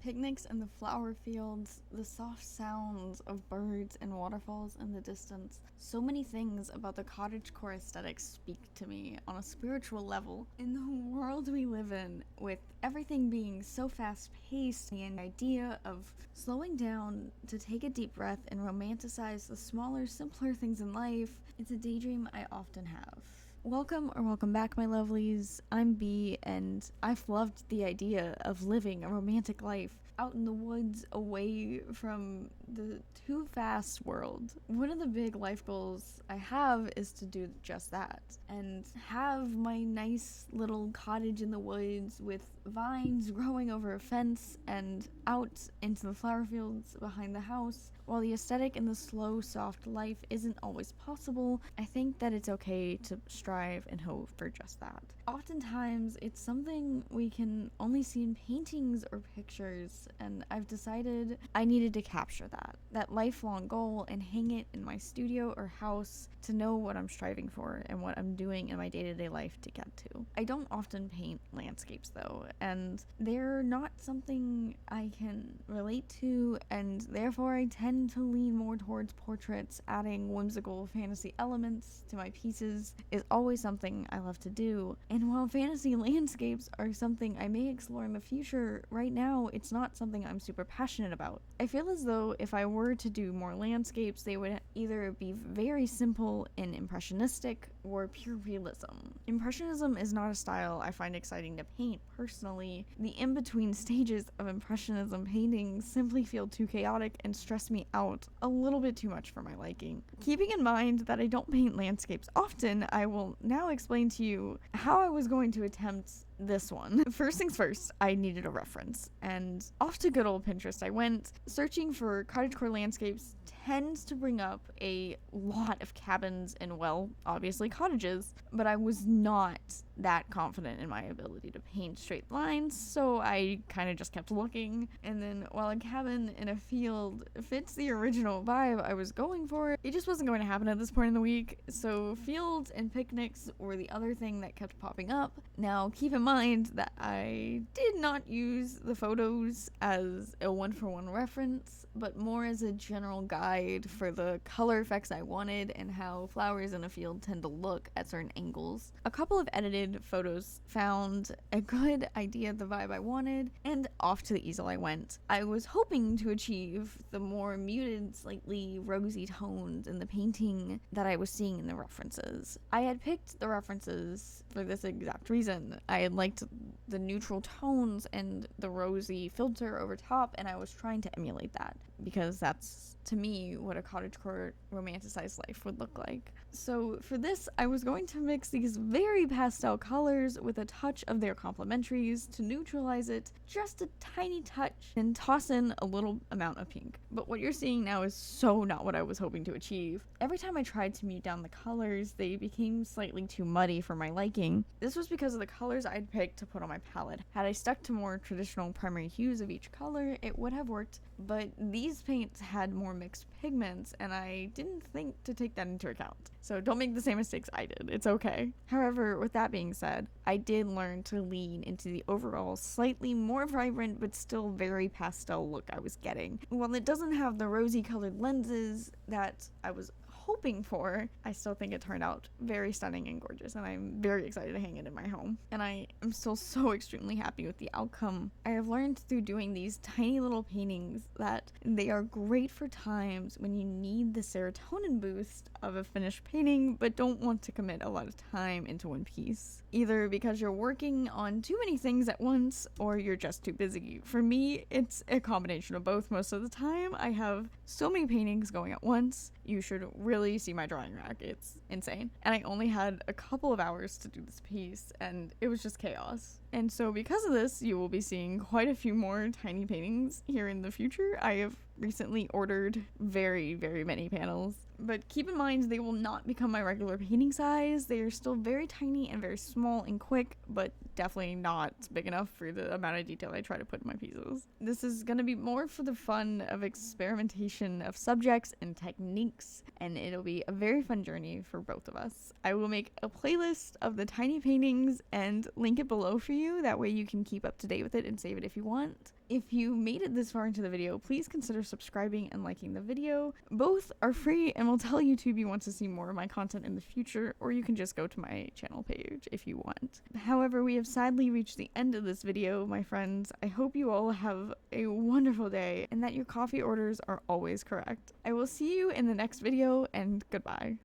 picnics and the flower fields, the soft sounds of birds and waterfalls in the distance. So many things about the cottagecore aesthetic speak to me on a spiritual level. In the world we live in, with everything being so fast-paced, the idea of slowing down to take a deep breath and romanticize the smaller, simpler things in life, it's a daydream I often have. Welcome back, my lovelies. I'm Bee, and I've loved the idea of living a romantic life out in the woods, away from the too fast world. One of the big life goals I have is to do just that, and have my nice little cottage in the woods with vines growing over a fence and out into the flower fields behind the house. While the aesthetic and the slow, soft life isn't always possible, I think that it's okay to strive and hope for just that. Oftentimes, it's something we can only see in paintings or pictures, and I've decided I needed to capture that lifelong goal, and hang it in my studio or house to know what I'm striving for and what I'm doing in my day-to-day life to get to. I don't often paint landscapes though, and they're not something I can relate to, and therefore I tend to lean more towards portraits. Adding whimsical fantasy elements to my pieces is always something I love to do, and while fantasy landscapes are something I may explore in the future, right now it's not something I'm super passionate about. I feel as though if I were to do more landscapes, they would either be very simple and impressionistic or pure realism. Impressionism is not a style I find exciting to paint personally. The in-between stages of impressionism painting simply feel too chaotic and stress me out a little bit too much for my liking. Keeping in mind that I don't paint landscapes often, I will now explain to you how I was going to attempt this one. First things first, I needed a reference, and off to good old Pinterest I went. Searching for cottagecore landscapes tends to bring up a lot of cabins and, well, obviously cottages, but I was not that confident in my ability to paint straight lines, so I kind of just kept looking. And then while a cabin in a field fits the original vibe I was going for, it just wasn't going to happen at this point in the week, so fields and picnics were the other thing that kept popping up. Now keep in mind that I did not use the photos as a one-for-one reference, but more as a general guide for the color effects I wanted and how flowers in a field tend to look at certain angles. A couple of edited photos found a good idea of the vibe I wanted, and off to the easel I went. I was hoping to achieve the more muted, slightly rosy tones in the painting that I was seeing in the references. I had picked the references for this exact reason. I had liked the neutral tones and the rosy filter over top, and I was trying to emulate that because that's, to me, what a cottagecore romanticized life would look like. So for this, I was going to mix these very pastel colors with a touch of their complementaries to neutralize it just a tiny touch, and toss in a little amount of pink. But what you're seeing now is so not what I was hoping to achieve. Every time I tried to mute down the colors, they became slightly too muddy for my liking. This was because of the colors I'd picked to put on my palette. Had I stuck to more traditional primary hues of each color, it would have worked, but these paints had more mixed pigments, and I didn't think to take that into account. So don't make the same mistakes I did. It's okay. However, with that being said, I did learn to lean into the overall slightly more vibrant but still very pastel look I was getting. While it doesn't have the rosy colored lenses that I was hoping for, I still think it turned out very stunning and gorgeous, and I'm very excited to hang it in my home. And I am still so extremely happy with the outcome. I have learned through doing these tiny little paintings that they are great for times when you need the serotonin boost of a finished painting but don't want to commit a lot of time into one piece, either because you're working on too many things at once or you're just too busy. For me, it's a combination of both most of the time. I have so many paintings going at once. You should really see my drawing rack. It's insane. And I only had a couple of hours to do this piece, and it was just chaos. And so because of this, you will be seeing quite a few more tiny paintings here in the future. I have recently ordered very, very many panels, but keep in mind they will not become my regular painting size. They are still very tiny and very small and quick, but definitely not big enough for the amount of detail I try to put in my pieces. This is going to be more for the fun of experimentation of subjects and techniques, and it'll be a very fun journey for both of us. I will make a playlist of the tiny paintings and link it below for you. That way you can keep up to date with it and save it if you want. If you made it this far into the video, please consider subscribing and liking the video. Both are free and will tell YouTube you want to see more of my content in the future, or you can just go to my channel page if you want. However, we have sadly reached the end of this video, my friends. I hope you all have a wonderful day and that your coffee orders are always correct. I will see you in the next video, and goodbye.